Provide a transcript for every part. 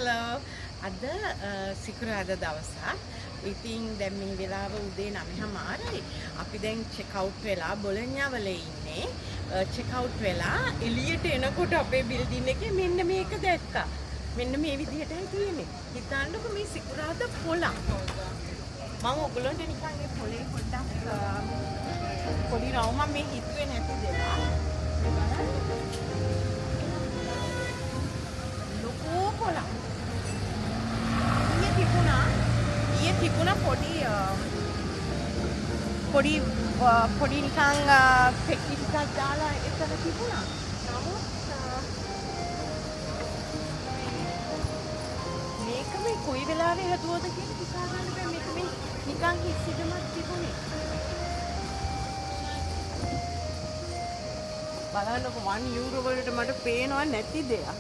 Hello අද සිකුරාදා දවසක්. ඉතින් දැන් මේ වෙලාව උදේ 9:00යි. අපි දැන් චෙක් අවුට් වෙලා බොලොඤ්ඤාවල ඉන්නේ. චෙක් අවුට් වෙලා එළියට එනකොට අපේ බිල්ඩින් එකේ මෙන්න මේක දැක්කා. මෙන්න මේ විදිහටයි තියෙන්නේ. හිතන්නකො මේ සිකුරාදා පොළක්. මම ඔයගොල්ලන්ට නිකන් මේ පොළේ පොඩ්ඩක් පොඩි රවුමක් මේ හිතුවේ නැති දෙයක්. ලොකෝ පොළක්. ඊයේ තිබුණා පොඩි නිකන් පෙට්ටි ටිකක් දාලා එතන තිබුණා. නමුත් මේක මේ කොයි වෙලාවෙ හදුවද කියලා හිතා ගන්න බෑ. මේක මේ නිකන් හිස්සිදමක් තිබුණේ. බලන්නකො 1 යූරෝ වලට මට පේනවා නැති දෙයක්.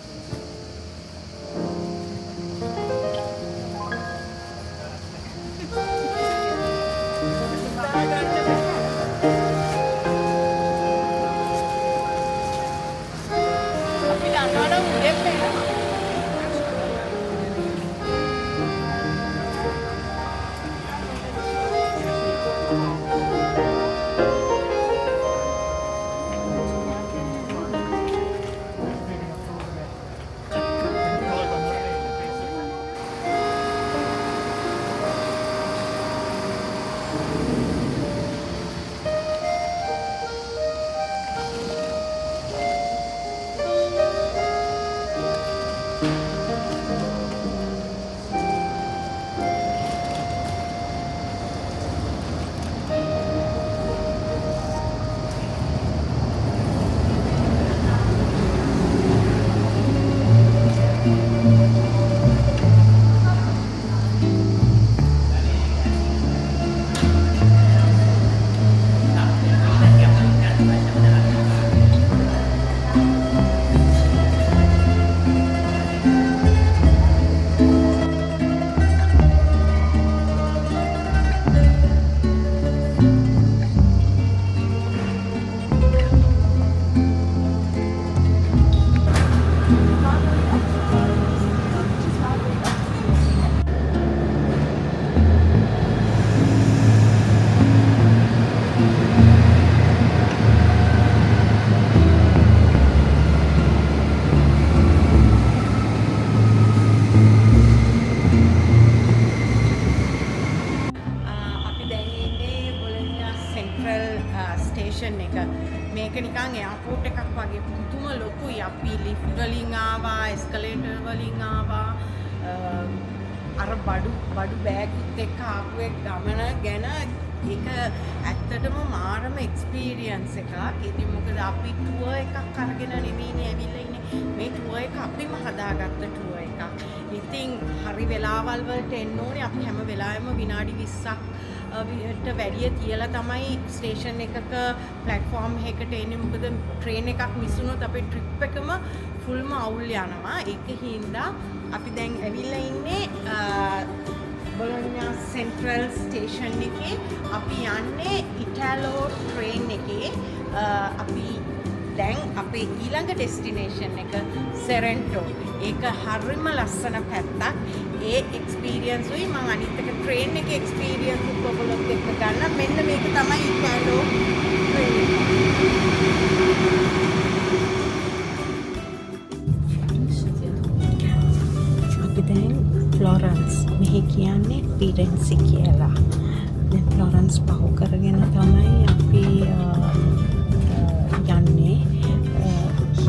මේක නිකන් එයාපෝට් එකක් වගේ පුදුම ලොකුයි. අපි ලිෆ්ට් වලින් ආවා, එස්කලේටර් වලින් ආවා. අර බඩු බෑග්ත් එක්ක ආපු ගමන ගැන ඒක ඇත්තටම මාරම එක්ස්පීරියන්ස් එකක්. ඉතින් මොකද අපි ටුවර් එකක් අරගෙන නෙමෙයිනේ ඇවිල්ලා ඉන්නේ. මේ ටුවර් එක අපිම හදාගත්ත ටුවර් එකක්. ඉතින් හරි වෙලාවල් වලට එන්න ඕනේ. අපි හැම වෙලාවෙම විනාඩි 20ක් ට වැඩිය තියලා තමයි ස්ටේෂන් එකක ප්ලැට්ෆෝම් එකකට එන්නේ. මොකද ට්‍රේන් එකක් මිස් වුණොත් අපේ ට්‍රිප් එකම ෆුල්ම අවුල් යනවා. ඒක හින්දා අපි දැන් ඇවිල්ලා ඉන්නේ බොලොඤ්ඤා සෙන්ට්‍රල් ස්ටේෂන් එකේ. අපි යන්නේ ඉටාලෝ ට්‍රේන් එකේ. අපි දැන් අපේ ඊළඟ ඩෙස්ටිනේෂන් එක සෙරෙන්ටෝ. ඒක හරිම ලස්සන පැත්තක්. ඒ එක්ස්පීරියන්ස් උයි මම අනිත් එක ට්‍රේන් එකේ එක්ස්පීරියන්ස් උත් ඔයගොල්ලොත් එක්ක ගන්න. මෙන්න මේක තමයි ඉටාලෝ ට්‍රේන් එක. අපි දැන් ෆ්ලොරන්ස් මෙහි කියන්නේ ෆිරෙන්සි කියලා. දැන් ෆ්ලොරන්ස් පහු කරගෙන තමයි අපි යන්නේ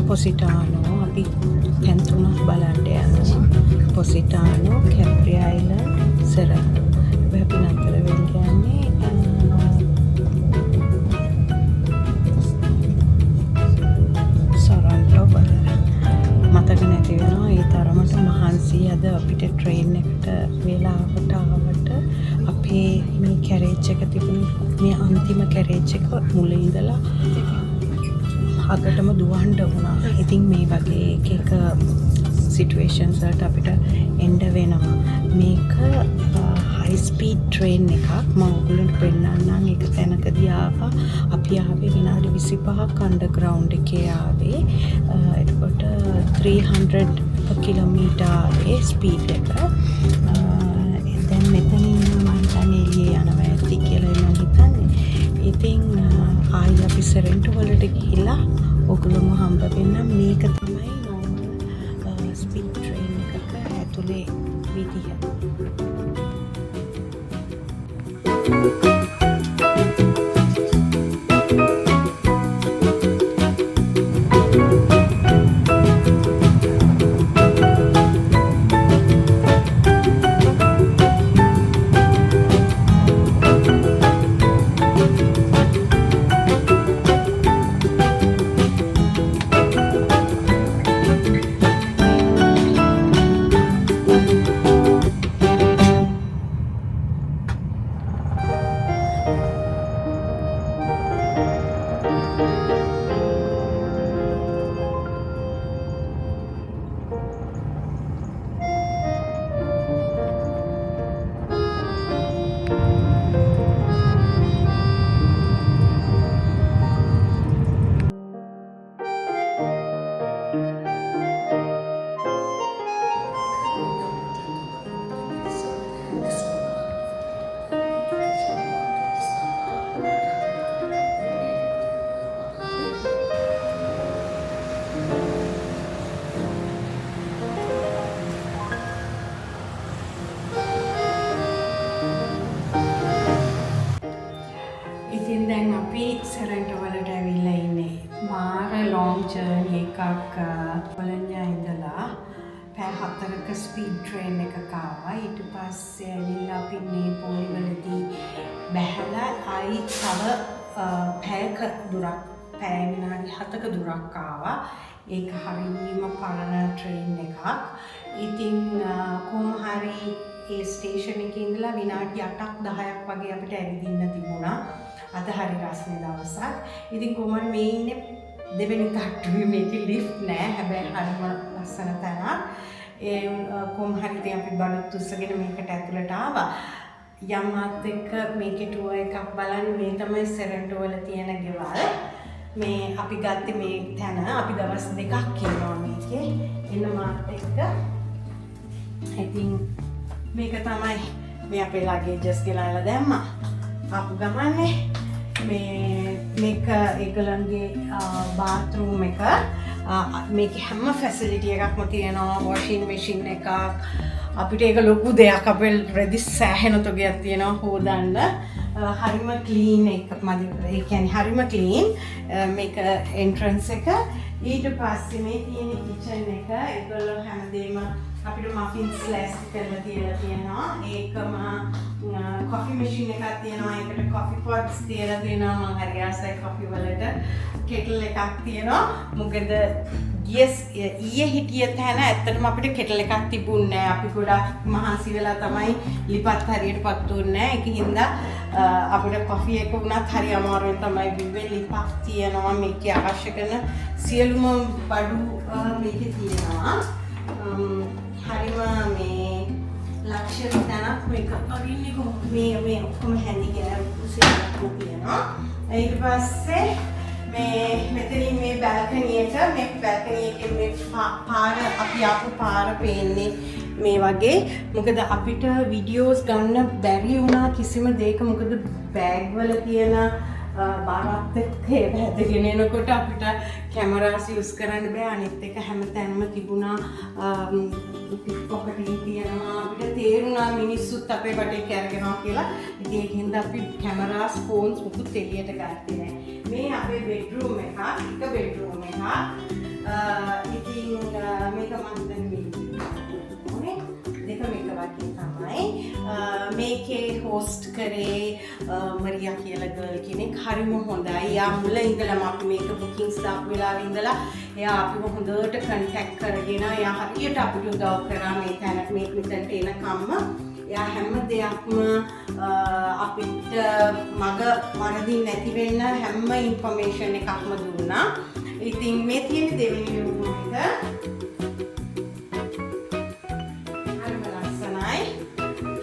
පොසිටානෝ. අපි දැන් තුනක් බලන්න යනවා. පොසිටානෝ, කැප්‍රි අයිලන්ඩ්, සෙරෙන්ටෝ. අපි නතර වෙන්න යන්නේ සොරන්ටෝ බලන්න. මතක නැති වෙනවා ඒ තරමට මහන්සි අද අපිට ට්‍රේන් එකට වෙලාවට ආවට. අපේ මේ කැරේජ් එක තිබුණේ මේ අන්තිම කැරේජ් එක මුලින් ඉඳලා අගටම දුවන්න වුණා. ඉතින් මේ වගේ එක සිටුේෂන්ස් වලට අපිට එන්න වෙනවා. මේක හයි ස්පීඩ් ට්‍රේන් එකක්. මම ඔයගොල්ලන්ට පෙන්නන්නම්. එක තැනකදී ආවා. අපි ආවේ විනාඩි 25ක් අන්ඩර්ග්‍රවුන්ඩ් එකේ ආවේ. එතකොට 300 කිලෝමීටරේ ස්පීඩ් එක. දැන් මෙතනින් මම හිතන්නේ එළියේ යනවා ඇති කියලා මම හිතන්නේ. ඉතින් ආයි අපි සෙරෙන්ටෝ වලට ගිහිල්ලා ඔගොල්ලෝම හම්බ වෙන්න. මේක තමයි නෝමල් ස්පීඩ් ට්‍රේන් එකක ඇතුලේ විදිහ. දැන් අපි සෙරෙන්ටෝ වලට ඇවිල්ලා ඉන්නේ. මාර ලොන්ග් ජර්නි එකක් කොලොන්යා ඉඳලා පැය 4ක ස්පීඩ් ට්‍රේන් එකක ආවා. ඊට පස්සේ ඇවිල්ලා අපි නේපෝලි වලදී බැහැලා ආයි තව පැයක දුරක් පැය විනාඩි 7ක දුරක් ආවා. ඒක හරියම පරණ ට්‍රේන් එකක්. ඉතින් කොහොම හරි ඒ ස්ටේෂන් එකේ ඉඳලා විනාඩි 8ක් 10ක් වගේ අපිට ඇවිදින්න තිබුණා. අද හරි රස්නේ දවසක්. ඉතින් කොහොමද මේ ඉන්නේ දෙවෙනි තට්ටුවේ මේකේ ලිෆ්ට් නෑ. හැබැයි හරිම ලස්සන තැනක්. ඒ කොහොම හරි ඉතින් අපි බඩුත් උස්සගෙන මේකට ඇතුළට ආවා. යම්මාත් එක්ක මේකේ ටුවර් එකක් බලන්න. මේ තමයි සෙරෙන්ටෝ වල තියෙන ගෙවල්. මේ අපි ගත්තේ මේ තැන. අපි දවස් දෙකක් ඉන්නවා මේකේ. එන්න මාත් එක්ක. ඉතින් මේක තමයි මේ අපේ ලගේජස් ගෙනල්ලා දැම්මා. ආපු ගමන්නේ මේක ඒගොල්ලන්ගේ බාත්රූම් එක. මේකේ හැම ෆැසිලිටි එකක්ම තියෙනවා. වොෂින් මැෂින් එකක්. අපිට ඒක ලොකු දෙයක්. අපේ රෙදි සෑහෙන තොගයක් තියෙනවා හොදන්න. හරිම ක්ලීන් එක මදි. ඒ කියන්නේ හරිම ක්ලීන්. මේක එන්ට්‍රන්ස් එක. ඊට පස්සේ මේ තියෙන කිචන් එක. ඒගොල්ලෝ හැමදේම අපිට මෆින්ස් ලෑස්ති කරලා තියලා තියෙනවා. ඒකම කොෆි මැෂින් එකක් තියෙනවා. ඒකට කොෆි පොට්ස් තියලා තියෙනවා. මම හරි ආසයි කොෆි වලට. කෙටල් එකක් තියෙනවා. මොකද ඊයේ හිටිය තැන ඇත්තටම අපිට කෙටල් එකක් තිබුණේ නැහැ. අපි ගොඩක් මහන්සි වෙලා තමයි ලිපත් හරියටපත් දුන්නේ. ඒක හින්දා අපිට කොෆි එක වුණත් හරි අමාරුවෙන් තමයි බිව්වේ. ලිපක් තියෙනවා. මේකේ අවශ්‍ය කරන සියලුම බඩු මේකේ තියෙනවා. හරිම මේ ලක්ෂරි තැනක්. මේක අරින්නේ කොහොමද මේ ඔක්කොම හැඳිගෙන උසෙල්ලක් තියෙනවා. ඊට පස්සේ මෙතනින් මේ බැල්කනි එක මේ පාර අපි ආපු පාර පේන්නේ මේ වගේ. මොකද අපිට වීඩියෝස් ගන්න බැරි වුණා කිසිම දෙයක. මොකද බෑග් වල තියෙන බාරත් එක්ක හැදගෙන එනකොට අපිට කැමරාස් යූස් කරන්න බෑ. අනිත් එක හැමතැනම තිබුණා පොකටින් තියෙනවා. අපිට තේරුණා මිනිස්සුත් අපේ වටේ කැරගෙනවා කියලා. ඉතින් ඒකින්ද අපි කැමරාස් ෆෝන්ස් මුකුත් එළියට ගත්තේ නෑ. මේ අපේ බෙඩ්රූම් එක. එක බෙඩ්රූම් එකක්. ඉතින් මේක මම හිතන්නේ දෙකම එක වගේ තමයි. මේකේ හෝස්ට් කරේ මරියා කියලා ගර්ල් කෙනෙක්. හරිම හොඳයි. එයා මුල ඉඳලම අපි මේක බුකින්ග්ස් දාපු වෙලාවේ ඉඳලා එයා අපිව හොඳට කන්ටැක්ට් කරගෙන එයා හරියට අපිට උදව් කරා මේ තැනට මේ මෙතනට එනකම්ම. එයා හැම දෙයක්ම අපිට මග වරදින් නැති වෙන්න හැම ඉන්ෆර්මේෂන් එකක්ම දුන්නා. ඉතින් මේ තියෙන දෙවෙනි රූම් එක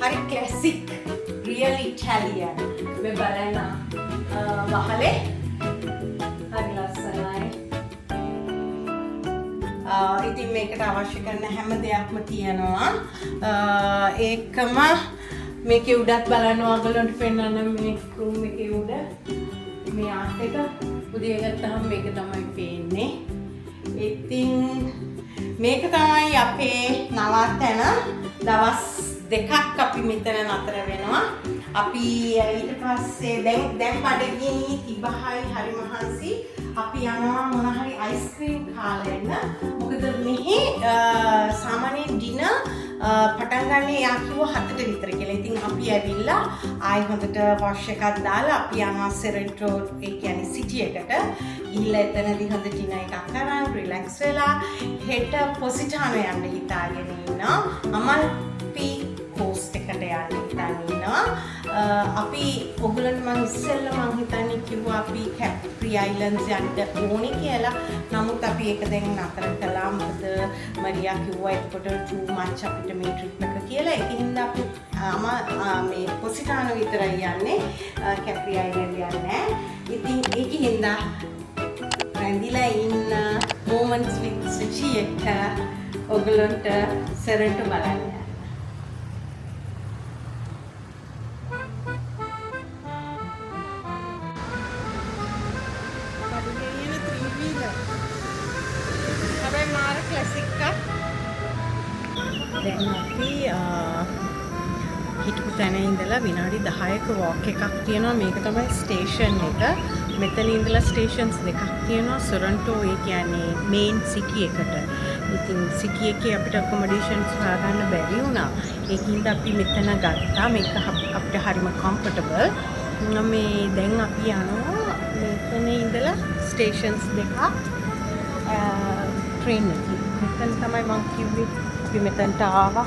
හරි ක්ලාසික් රියල් ඉටාලියන්. මේ බලන්න වහලේ හරි ලස්සනයි. ඉතින් මේකට අවශ්‍ය කරන හැම දෙයක්ම තියෙනවා. ඒකම මේකේ උඩත් බලන්න ඔයගොල්ලන්ට පෙන්වන්න මේ රූම් එකේ උඩ මේ ආට් එක උදේ ගත්තාම මේක තමයි පේන්නේ. ඉතින් මේක තමයි අපේ නවාතැන. දවස් දෙකක් අපි මෙතන නතර වෙනවා. අපි ඊට පස්සේ දැන් බඩගිනි තිබහයි හරි මහන්සි. අපි යනවා මොන හරි අයිස්ක්‍රීම් කාලා එන්න. මොකද මෙහි සාමාන්‍යයෙන් ඩිනර් පටන් ගන්න යා කිව්ව 7ට විතර කියලා. ඉතින් අපි ඇවිල්ලා ආයි හොඳට වොෂ් එකක් දාලා අපි යනවා සෙරෙන්ටෝ ඒ කියන්නේ සිටි එකට. ගිහිල්ලා එතනදී හොඳ ඩිනර් එකක් කරන් රිලැක්ස් වෙලා හෙට පොසිටානෝ යන්න හිතාගෙන ඉන්නවා. අමල්පි කෝස්ට් එකට යන්න හිතාගෙන ඉන්නවා. අපි ඔයගොල්ලන්ට මම ඉස්සෙල්ලා මං හිතන්නේ කිව්වා අපි කැප්‍රි අයිලන්ඩ්ස් යන්න ඕනේ කියලා. නමුත් අපි ඒක දැන් නතර කළා. මොකද මරියා කිව්වා එතකොට too much අපිට මේ ට්‍රිප් එක කියලා. ඒකින්ද අපි මේ පොසිටානෝ විතරයි යන්නේ. කැප්‍රි අයිලන්ඩ් යන්නේ නැහැ. ඉතින් ඒකින්ද රැඳිලා ඉන්න moments with Suchi එක ඔයගොල්ලන්ට සරන්ට බලන්න. දැන් අපි හිටපු තැන ඉඳලා විනාඩි 10ක වොක් එකක් තියෙනවා. මේක තමයි ස්ටේෂන් එක. මෙතන ඉඳලා ස්ටේෂන්ස් දෙකක් තියෙනවා. සොරන්ටෝ ඒ කියන්නේ මේන් සිටි එකට. ඉතින් සිටි එකේ අපිට ඇකොමොඩේෂන්ස් හොයාගන්න බැරි වුණා. ඒකින්ද අපි මෙතන ගත්තා. මේක අපිට හරිම කම්ෆර්ටබල්. මේ දැන් අපි යනවා මෙතන ඉඳලා ස්ටේෂන්ස් දෙකක් ට්‍රේන් එකේ. මෙතන තමයි මම කිව්වේ අපි මෙතනට ආවා.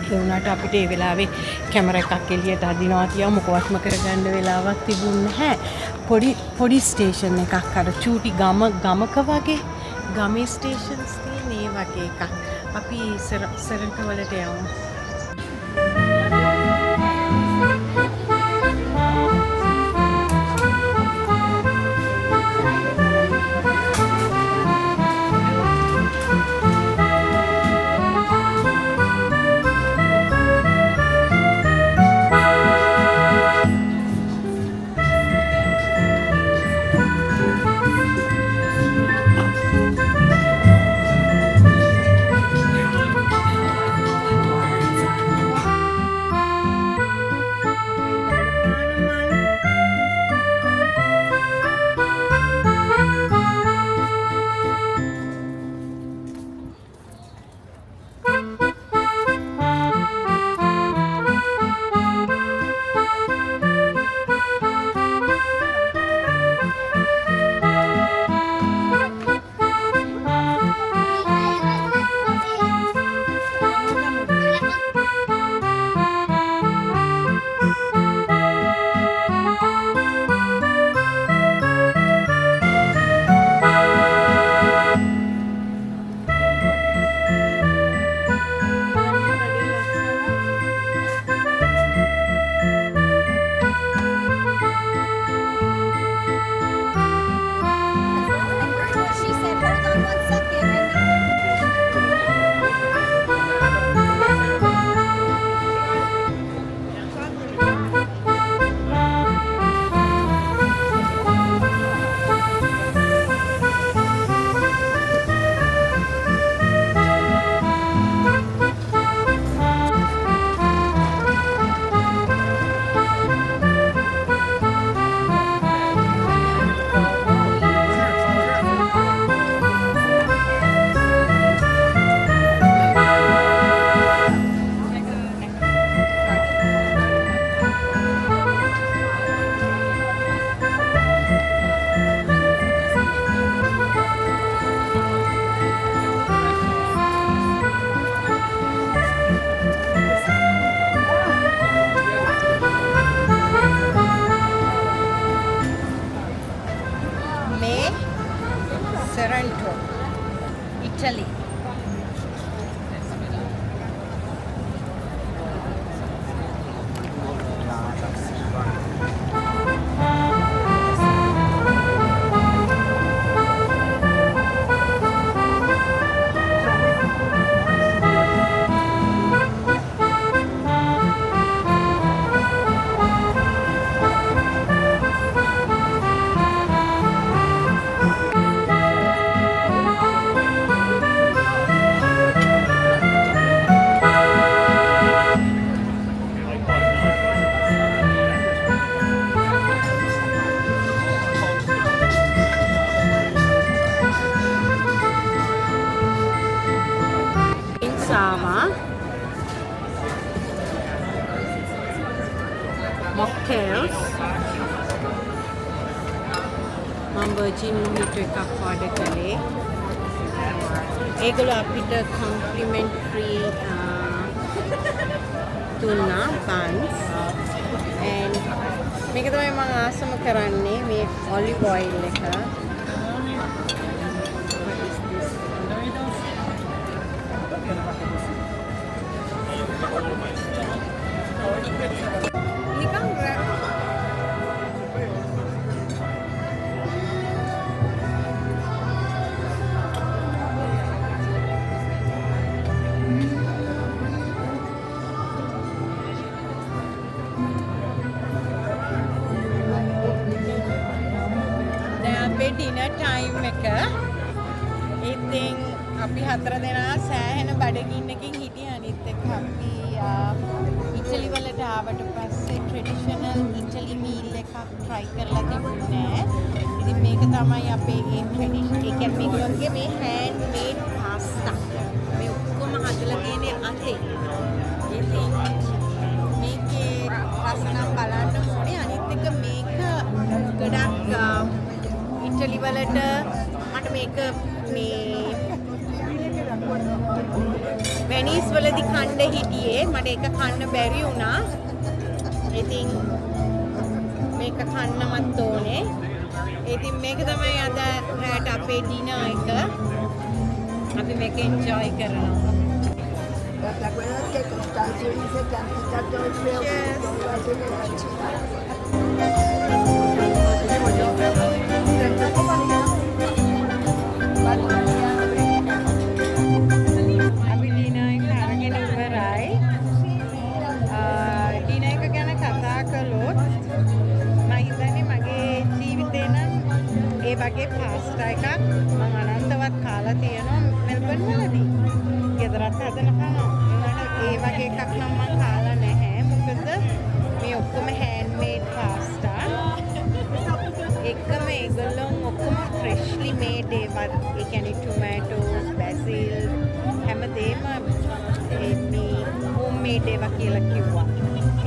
ඒ වුණාට අපිට ඒ වෙලාවේ කැමරා එකක් එළියට අදිනවා තියා මොකවත්ම කරගන්න වෙලාවක් තිබුණේ නැහැ. පොඩි ස්ටේෂන් එකක් අර චූටි ගමක වගේ ගමේ ස්ටේෂන්ස් තියෙන ඒ වගේ එකක්. අපි සරන්ට වලට යමු. mocktails. මම virgin mojito එකක් order කළේ. ඒගොල්ලෝ අපිට complimentary දුන්නා buns and මේක තමයි මම ආසම කරන්නේ මේ olive oil එක. නිකන් dinner time එක. ඉතින් අපි හතර දෙනා සෑහෙන බඩගින්නකින් හිටියා. අනිත් එක්ක අපි ඉටලි වලට ආවට පස්සේ ට්‍රැඩිෂනල් ඉටලි මීල් එකක් try කරලා තිබුණේ. ඉතින් මේක තමයි අපේ ඒ ට්‍රැඩිෂනල් ඒ කියන්නේ මේගොල්ලෝගේ මේ hand made pasta. මේ ඔක්කොම හදලා තියෙන්නේ අතේ. ඉතින් මේකේ රස නම් බලන්න ඕනේ. අනිත් එක මේක ගොඩක් ඉටලි වලට මට මේක මේ වෙනිස් වලදී කන්න හිටියේ. මට ඒක කන්න බැරි වුණා. ඉතින් මේක කන්නමත් ඕනේ. ඉතින් මේක තමයි අද රාත් අපේ ඩිනර් එක. අපි මේක එන්ජොයි කරනවා. ¿Te acuerdas que Constancio dice que han quitado el feo? Yes. අපි ඩිනර් එක අරගෙන ඉවරයි. ඩිනර් එක ගැන කතා කළොත් මම හිතන්නේ මගේ ජීවිතේ නම් ඒ වගේ පාස්ටා එකක් මම අනන්තවත් කාලා තියෙනවා මෙල්බන් වලදී. ගෙදරත් හදන කනවා. ඒ වගේ එකක් නම් මම කාලා නැහැ. මොකද මේ ඔක්කොම handmade pasta. එකම ඒගොල්ලෝ ඔක්කොම freshly made ඒවත් ඒ කියන්නේ tomatoes, basil හැමදේම මේ homemade ඒවා කියලා කිව්වා.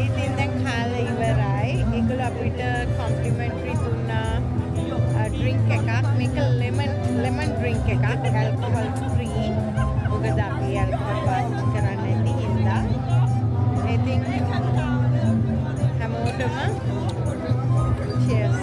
ඉතින් දැන් කාලා ඉවරයි. ඒගොල්ලෝ අපිට complimentary දුන්නා drink එකක්. මේක lemon drink එකක් alcohol free. මොකද අපි alcohol පාවිච්චි කරන්නේ නැති හින්දා. ඉතින් හැමෝටම cheers.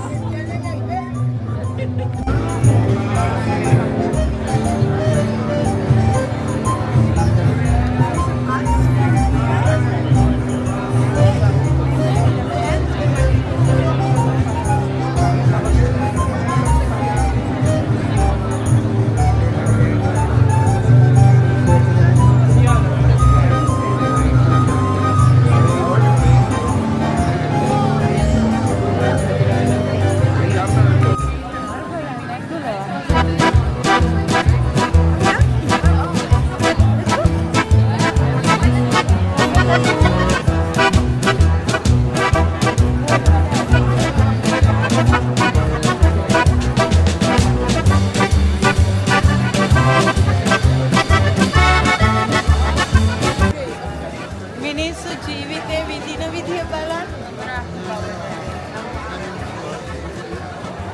මිනිස්සු ජීවිතේ විඳින විදිය බලන්න.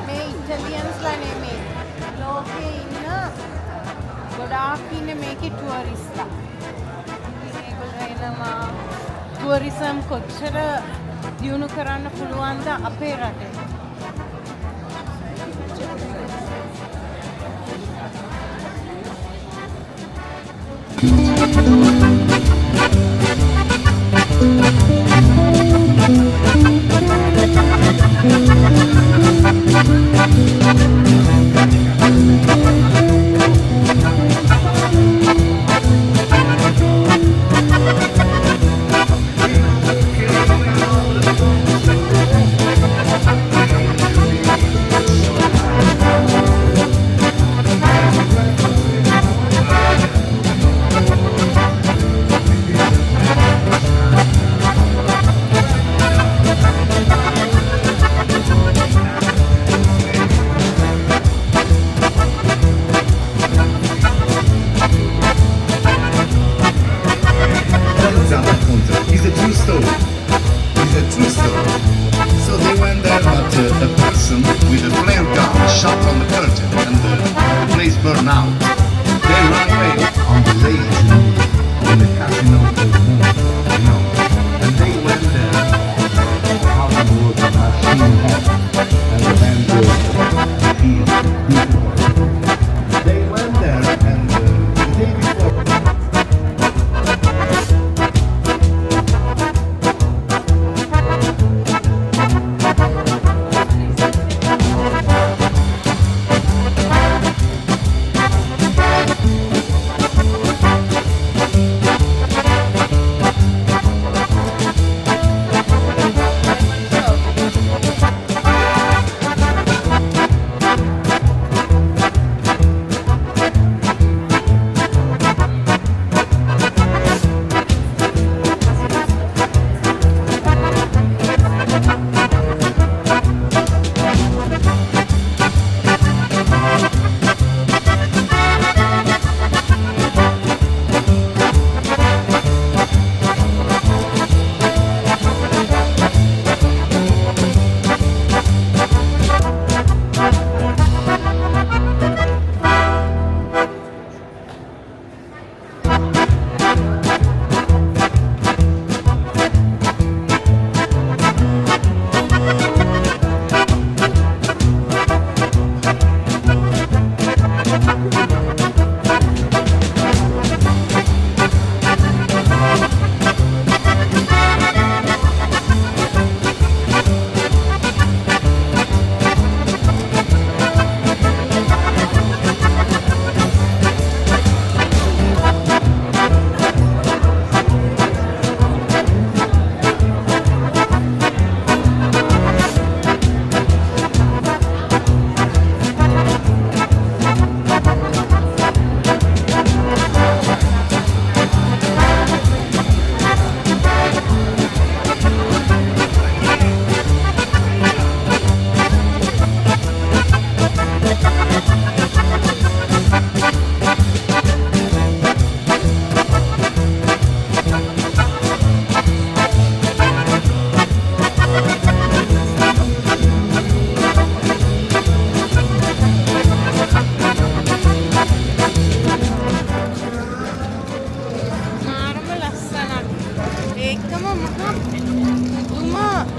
මේ ඉටලියන්ස්ලා නෙමෙයි. ලෝකේ ඉන්න ගොඩාක් ඉන්නේ මේකේ ටුවරිස්ට්ලා. ඒගොල්ලෝ එනවා ටුවරිසම් කොච්චර දියුණු කරන්න පුළුවන්ද අපේ රටේ.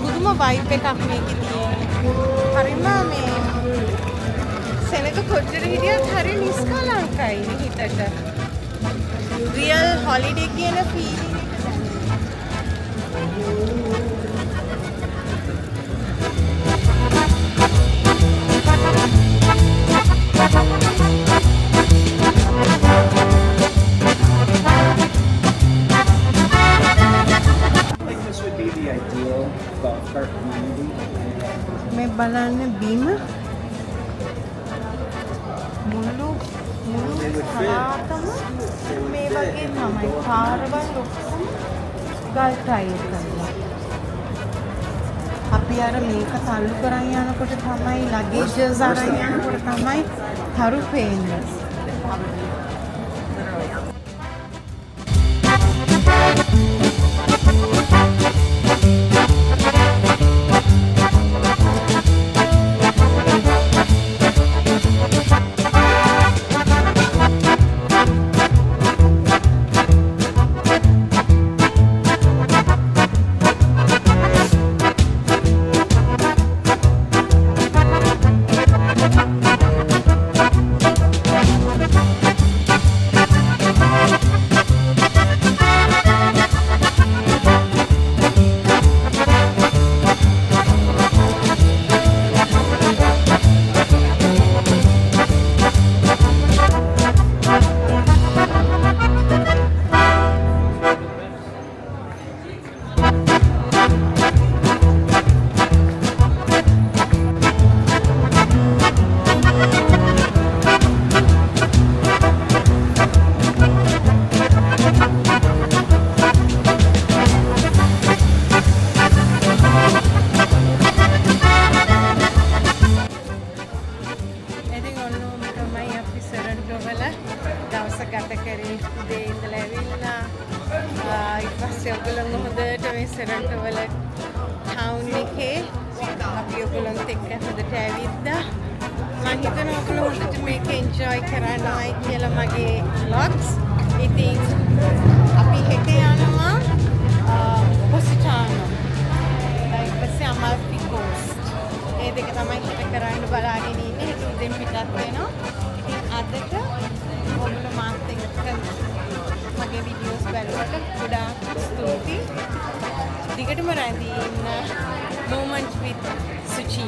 පුදුම වයිබ් එකක් මේකේ තියෙන්නේ. හරිම මේ සෙනග කොච්චර හිටියත් හරි නිස්කලංකයි හිතට. රියල් හොලිඩේ කියන ෆීලිං එක Like this would be the ideal golf cart community. මේ බලන්න බිම මුළු පළාතම මේ වගේ තමයි. පාරවල් ඔක්කොම ගල් ටයිල් කරලා. අපි අර මේක තල්ලු කරන් යනකොට තමයි ලගේජස් අරන් යනකොට තමයි තරු පේන්නේ. දවස ගත කරේ උදේ ඉඳලා ඇවිල්ලා ඊට පස්සේ ඔයගොල්ලෝ හොඳට මේ සෙරන්ටෝවල ටවුන් එකේ අපි ඔයගොල්ලොත් එක්ක හොඳට ඇවිද්දා. මම හිතනවා ඔයගොල්ලෝ හොඳට මේක එන්ජොයි කරන්නයි කියලා මගේ vlogs. ඉතින් අපි හෙට යනවා පොසිටානෝ. ඊට පස්සේ අමාල්ෆි කෝස්ට්. ඒ දෙක තමයි හෙට කරන්න බලාගෙන ඉන්නේ. හෙට උදෙන් පිටත් වෙනවා. ඉතින් අදට ඔයගොල්ලෝ මාත් එක්ක මගේ වීඩියෝස් බලුවට ගොඩාක් ස්තුතියි. දිගටම රැඳී ඉන්න moments with Suchi.